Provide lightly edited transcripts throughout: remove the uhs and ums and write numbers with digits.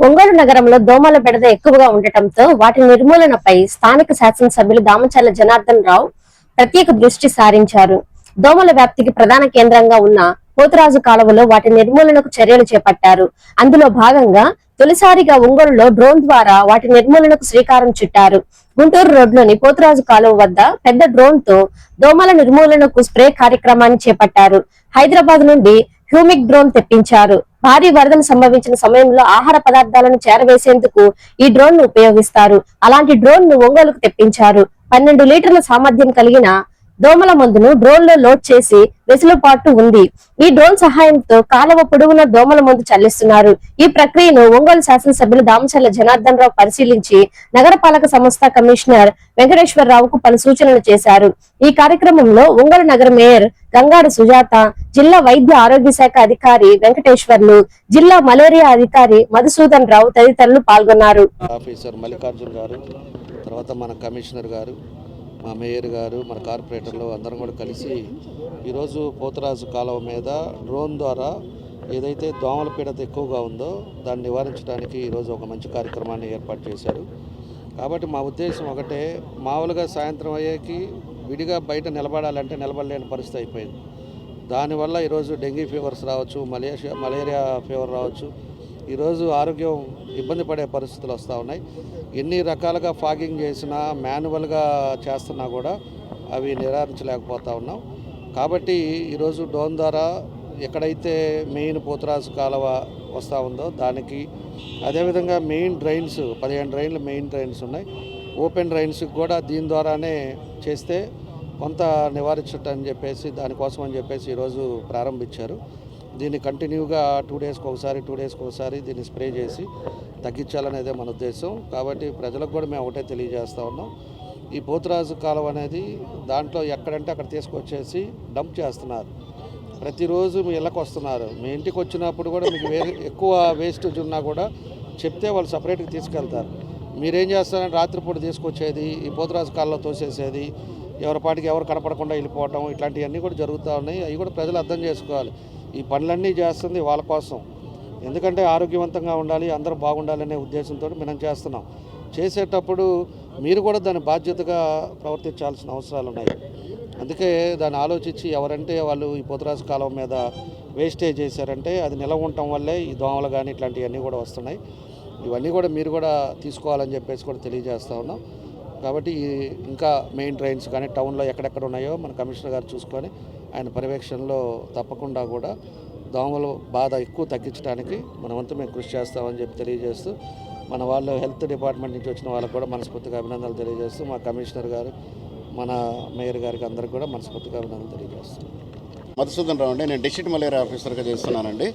ఒంగోలు నగరంలో దోమల బెడద ఎక్కువగా ఉండటంతో వాటి నిర్మూలనపై స్థానిక శాసనసభ్యులు దామచర్ల జనార్దన్ రావు ప్రత్యేక దృష్టి సారించారు. దోమల వ్యాప్తికి ప్రధాన కేంద్రంగా ఉన్న పోతురాజు కాలువలో వాటి నిర్మూలనకు చర్యలు చేపట్టారు. అందులో భాగంగా తొలిసారిగా ఒంగోలులో డ్రోన్ ద్వారా వాటి నిర్మూలనకు శ్రీకారం చుట్టారు. గుంటూరు రోడ్లోని పోతురాజు కాలువ వద్ద పెద్ద డ్రోన్ తో దోమల నిర్మూలనకు స్ప్రే కార్యక్రమాన్ని చేపట్టారు. హైదరాబాద్ నుండి హ్యూమిక్ డ్రోన్ తెప్పించారు. భారీ వరదలు సంభవించిన సమయంలో ఆహార పదార్థాలను చేరవేసేందుకు ఈ డ్రోన్ ను ఉపయోగిస్తారు. అలాంటి డ్రోన్ ను ఒంగోలుకు తెప్పించారు. 12 లీటర్ల సామర్థ్యం కలిగిన దోమల మందును డ్రోన్ లో లోడ్ చేసి వెసులుబాటు ఉంది. ఈ డ్రోన్ సహాయంతో కాలువ పొడవున దోమల మందు చల్లిస్తున్నారు. ఈ ప్రక్రియను ఒంగోలు శాసనసభ్యులు దామచర్ల జనార్దన్ రావు పరిశీలించి నగరపాలక సంస్థ కమిషనర్ వెంకటేశ్వరరావుకు పలు సూచనలు చేశారు. ఈ కార్యక్రమంలో ఒంగోలు నగర మేయర్ గంగాడు సుజాత, జిల్లా వైద్య ఆరోగ్య శాఖ అధికారి వెంకటేశ్వర్లు, జిల్లా మలేరియా అధికారి మధుసూదన్ రావు తదితరులు పాల్గొన్నారు. తర్వాత మన కమిషనర్ గారు, మా మేయర్ గారు, మన కార్పొరేటర్లు అందరం కూడా కలిసి ఈరోజు పోతురాజు కాలువ మీద డ్రోన్ ద్వారా ఏదైతే దోమల పీడత ఎక్కువగా ఉందో దాన్ని నివారించడానికి ఈరోజు ఒక మంచి కార్యక్రమాన్ని ఏర్పాటు చేశారు. కాబట్టి మా ఉద్దేశం ఒకటే, మామూలుగా సాయంత్రం అయ్యేకి విడిగా బయట నిలబడాలంటే నిలబడలేని పరిస్థితి అయిపోయింది. దానివల్ల ఈరోజు డెంగీ ఫీవర్స్ రావచ్చు, మలేరియా ఫీవర్ రావచ్చు. ఈరోజు ఆరోగ్యం ఇబ్బంది పడే పరిస్థితులు వస్తూ ఉన్నాయి. ఎన్ని రకాలుగా ఫాగింగ్ చేసినా, మాన్యువల్గా చేస్తున్నా కూడా అవి నివారించలేకపోతూ ఉన్నాం. కాబట్టి ఈరోజు డ్రోన్ ద్వారా ఎక్కడైతే మెయిన్ పోతురాజు కాలువ వస్తూ ఉందో దానికి, అదేవిధంగా మెయిన్ డ్రైన్స్ 15 డ్రైన్లు మెయిన్ డ్రైన్స్ ఉన్నాయి. ఓపెన్ డ్రైన్స్కి కూడా దీని ద్వారానే చేస్తే కొంత నివారించటని చెప్పేసి, దానికోసం అని చెప్పేసి ఈరోజు ప్రారంభించారు. దీన్ని కంటిన్యూగా 2 డేస్కి ఒకసారి దీన్ని స్ప్రే చేసి తగ్గించాలనేదే మన ఉద్దేశం. కాబట్టి ప్రజలకు కూడా మేము ఒకటే తెలియజేస్తూ ఉన్నాం, ఈ పోతురాజు కాలువ అనేది దాంట్లో ఎక్కడంటే అక్కడ తీసుకొచ్చేసి డంప్ చేస్తున్నారు. ప్రతిరోజు మీ ఇళ్ళకి వస్తున్నారు. మీ ఇంటికి వచ్చినప్పుడు కూడా మీకు ఎక్కువ వేస్టేజ్ ఉన్నా కూడా చెప్తే వాళ్ళు సపరేట్గా తీసుకెళ్తారు. మీరేం చేస్తారంటే రాత్రిపూట తీసుకొచ్చేది, ఈ పోతురాజు కాలువలో తోసేసేది, ఎవరి పాటికి ఎవరు కనపడకుండా వెళ్ళిపోవటం, ఇట్లాంటివన్నీ కూడా జరుగుతూ ఉన్నాయి. అవి కూడా ప్రజలు అర్థం చేసుకోవాలి. ఈ పనులన్నీ చేస్తుంది వాళ్ళ కోసం. ఎందుకంటే ఆరోగ్యవంతంగా ఉండాలి, అందరూ బాగుండాలనే ఉద్దేశంతో మనం చేస్తున్నాం. చేసేటప్పుడు మీరు కూడా దాని బాధ్యతగా ప్రవర్తించాల్సిన అవసరాలు ఉన్నాయి. అందుకే దాన్ని ఆలోచించి ఎవరంటే వాళ్ళు ఈ పోతురాజు కాలువ మీద వేస్టేజ్ చేశారంటే అది నిలవ ఉండటం వల్లే ఈ దోమలు కానీ ఇట్లాంటివన్నీ కూడా వస్తున్నాయి. ఇవన్నీ కూడా మీరు కూడా తీసుకోవాలని చెప్పేసి కూడా తెలియజేస్తూ ఉన్నాం. కాబట్టి ఇంకా మెయిన్ డ్రైన్స్ కానీ టౌన్లో ఎక్కడెక్కడ ఉన్నాయో మన కమిషనర్ గారు చూసుకొని ఆయన పర్యవేక్షణలో తప్పకుండా కూడా దోమలు బాధ ఎక్కువ తగ్గించడానికి మన వంతు మేము కృషి చేస్తామని చెప్పి తెలియజేస్తూ, మన వాళ్ళు హెల్త్ డిపార్ట్మెంట్ నుంచి వచ్చిన వాళ్ళకు కూడా మనస్ఫూర్తిగా అభినందనలు తెలియజేస్తూ, మా కమిషనర్ గారు, మన మేయర్ గారికి అందరికీ కూడా మనస్ఫూర్తిగా అభినందనలు తెలియజేస్తున్నాం. మధుసూదన్ రావు అండి. నేను డిస్ట్రిక్ట్ మలేరియా ఆఫీసర్గా చేస్తున్నానండి.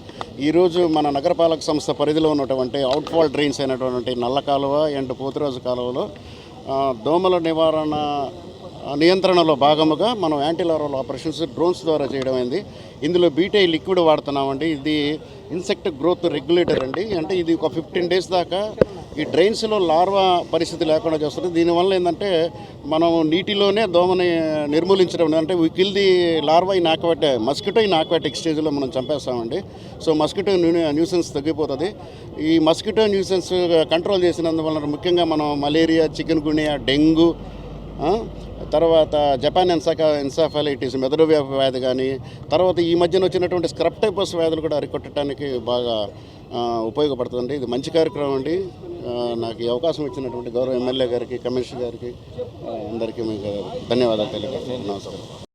ఈరోజు మన నగరపాలక సంస్థ పరిధిలో ఉన్నటువంటి అవుట్ఫాల్ డ్రైన్స్ అయినటువంటి నల్ల కాలువ అండ్ పోతురాజు కాలువలో దోమల నివారణ నియంత్రణలో భాగముగా మనం యాంటీలారల్ ఆపరేషన్స్ డ్రోన్స్ ద్వారా చేయడం అయింది. ఇందులో బీటై లిక్విడ్ వాడుతున్నామండి. ఇది ఇన్సెక్ట్ గ్రోత్ రెగ్యులేటర్ అండి. అంటే ఇది ఒక 15 డేస్ దాకా ఈ డ్రైన్స్లో లార్వా పరిస్థితి లేకుండా చేస్తుంది. దీనివల్ల ఏంటంటే మనం నీటిలోనే దోమని నిర్మూలించడం, అంటే we kill the larva in mosquito in aquatic స్టేజ్లో మనం చంపేస్తామండి. సో మస్కిటో న్యూసెన్స్ తగ్గిపోతుంది. ఈ మస్కిటో న్యూసెన్స్ కంట్రోల్ చేసినందువల్ల ముఖ్యంగా మనం మలేరియా, చికెన్ గున్యా, డెంగ్యూ, తర్వాత జపాన్ ఎన్సెఫాలైటిస్ మెదడు వ్యాధి కానీ, తర్వాత ఈ మధ్యన వచ్చినటువంటి స్క్రబ్ టైపస్ వ్యాధులు కూడా అరికొట్టడానికి బాగా ఉపయోగపడుతుంది. ఇది మంచి కార్యక్రమం అండి. నాకు ఈ అవకాశం ఇచ్చినటువంటి గౌరవ ఎమ్మెల్యే గారికి, కమిషనర్ గారికి అందరికీ మీకు ధన్యవాదాలు తెలియజేస్తున్నాను. నమస్కారం.